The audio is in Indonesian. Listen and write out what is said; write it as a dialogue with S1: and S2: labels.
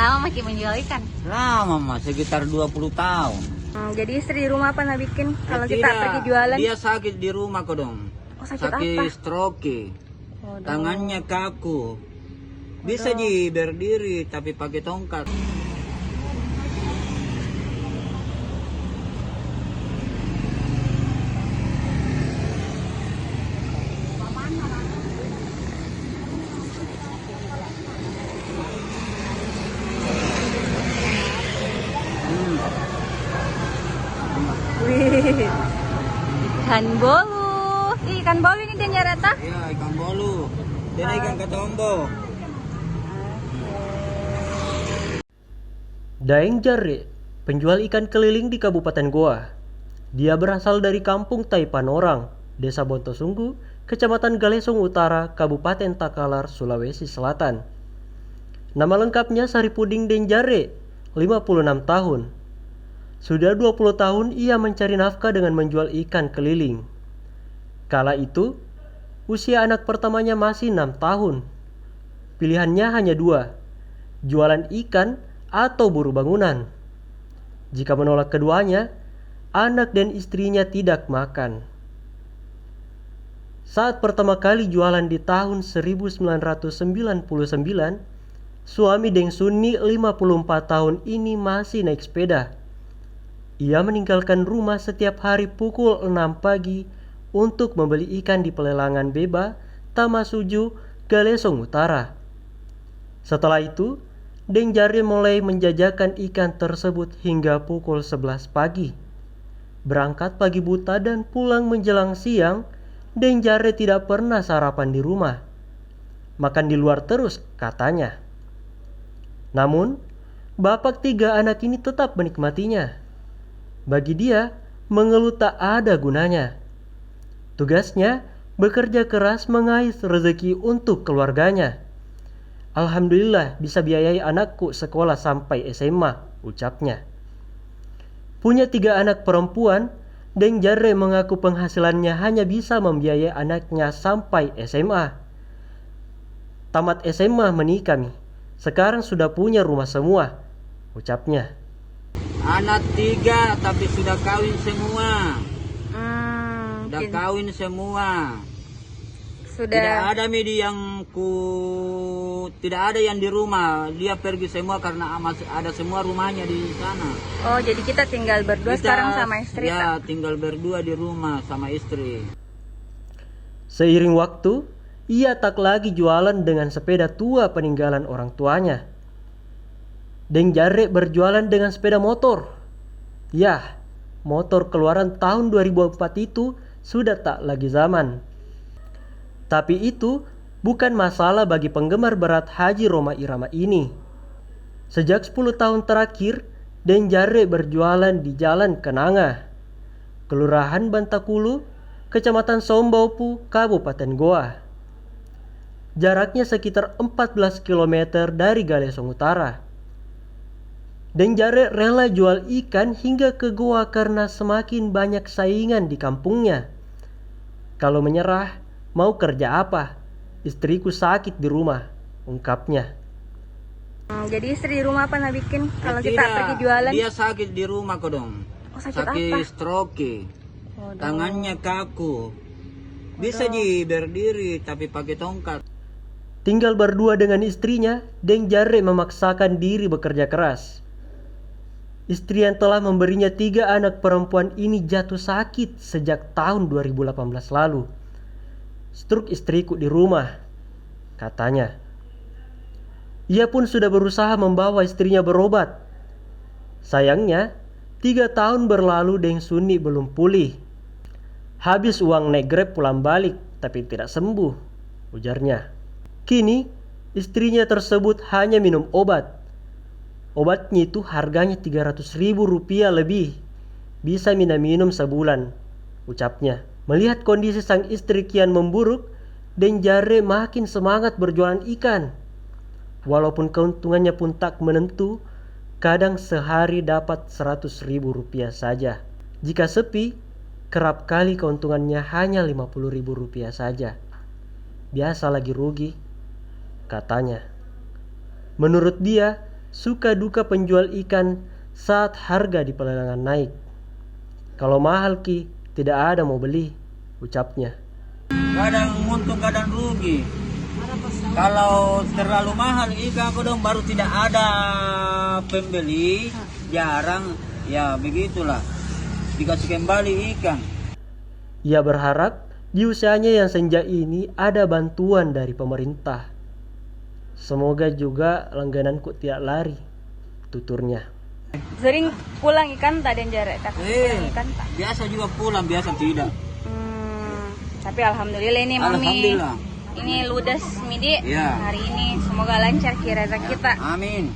S1: lama Maki menjual ikan?
S2: Lama mas, sekitar 20 tahun.
S1: Jadi istri di rumah apa bikin kalau kita
S2: Tidak,
S1: pergi jualan?
S2: dia sakit di rumah kok dong.
S1: Oh, sakit apa?
S2: stroke.
S1: Waduh.
S2: Tangannya kaku. Bisa berdiri tapi pakai tongkat.
S1: Wih, ikan bolu. Ikan bolu ini dia nyereta?
S2: Ya, ikan bolu. Dan ikan ketombo.
S3: Daeng Jarre, penjual ikan keliling di Kabupaten Goa. Dia berasal dari kampung Taipanorang, Desa Bontosunggu, Kecamatan Galesong Utara, Kabupaten Takalar, Sulawesi Selatan. Nama lengkapnya Saripuding Deng Jarre, 56 tahun. Sudah 20 tahun ia mencari nafkah dengan menjual ikan keliling. Kala itu, usia anak pertamanya masih 6 tahun. Pilihannya hanya dua, jualan ikan atau buruh bangunan. Jika menolak keduanya, anak dan istrinya tidak makan. Saat pertama kali jualan di tahun 1999, suami Deng Sunni 54 tahun ini masih naik sepeda. Ia meninggalkan rumah setiap hari pukul 6 pagi untuk membeli ikan di pelelangan Beba, Tamasuju, Galesong Utara. Setelah itu, Deng Jarre mulai menjajakan ikan tersebut hingga pukul 11 pagi. Berangkat pagi buta dan pulang menjelang siang, Deng Jarre tidak pernah sarapan di rumah. Makan di luar terus, katanya. Namun, bapak 3 anak ini tetap menikmatinya. Bagi dia, mengeluh tak ada gunanya. Tugasnya bekerja keras mengais rezeki untuk keluarganya. Alhamdulillah bisa biayai anakku sekolah sampai SMA, ucapnya. Punya 3 anak perempuan, Deng Jarre mengaku penghasilannya hanya bisa membiayai anaknya sampai SMA. Tamat SMA menikah mi. Sekarang sudah punya rumah semua, ucapnya.
S2: Anak 3 tapi sudah kawin semua. Sudah
S1: Gitu.
S2: kawin semua.
S1: Sudah.
S2: Tidak ada tidak ada yang di rumah. Dia pergi semua karena masih ada semua rumahnya di sana.
S1: Oh, jadi kita tinggal berdua sekarang sama istri.
S2: Ya, tinggal berdua di rumah sama istri.
S3: Seiring waktu, ia tak lagi jualan dengan sepeda tua peninggalan orang tuanya. Deng Jarre berjualan dengan sepeda motor. Ya, motor keluaran tahun 2004 itu sudah tak lagi zaman. Tapi itu bukan masalah bagi penggemar berat Haji Roma Irama ini. Sejak 10 tahun terakhir, Deng Jarre berjualan di Jalan Kenanga, Kelurahan Bantakulu, Kecamatan Sombaupu, Kabupaten Goa. Jaraknya sekitar 14 km dari Galesong Utara. Deng Jarre rela jual ikan hingga ke Goa karena semakin banyak saingan di kampungnya. Kalau menyerah, mau kerja apa? Istriku sakit di rumah, ungkapnya.
S1: Jadi istri di rumah apa bikin kalau kita
S2: Tidak,
S1: pergi jualan?
S2: dia sakit di rumah kok dong.
S1: Oh, sakit apa?
S2: Stroke.
S1: Waduh.
S2: Tangannya kaku. Bisa berdiri tapi pakai tongkat.
S3: Tinggal berdua dengan istrinya, Deng Jarre memaksakan diri bekerja keras. Istri yang telah memberinya 3 anak perempuan ini jatuh sakit sejak tahun 2018 lalu. Struk istriku di rumah, katanya. Ia pun sudah berusaha membawa istrinya berobat. Sayangnya, 3 tahun berlalu Deng Sunni belum pulih. Habis uang naik Grab pulang balik, tapi tidak sembuh, ujarnya. Kini, istrinya tersebut hanya minum obat. Obatnya itu harganya Rp300.000 lebih. Bisa minum sebulan, ucapnya. Melihat kondisi sang istri kian memburuk, Deng Jarre makin semangat berjualan ikan. Walaupun keuntungannya pun tak menentu, kadang sehari dapat Rp100.000 saja. Jika sepi, kerap kali keuntungannya hanya Rp50.000 saja. Biasa lagi rugi, katanya. Menurut dia, suka duka penjual ikan saat harga di pelelangan naik. Kalau mahal Ki, tidak ada mau beli, ucapnya.
S2: Kadang untung kadang rugi. Kalau terlalu mahal ikan kodong baru tidak ada pembeli, jarang, ya begitulah. Dikasih kembali ikan.
S3: Ia berharap di usahanya yang senja ini ada bantuan dari pemerintah. Semoga juga langgananku tidak lari, tuturnya.
S1: Sering pulang ikan tak dan jarak tak? Pulang ikan tak?
S2: Biasa juga pulang, biasa tidak.
S1: Tapi alhamdulillah ini Mami.
S2: Alhamdulillah.
S1: Ini ludes midi
S2: Ya.
S1: hari ini. Semoga lancar kira kita.
S2: Amin.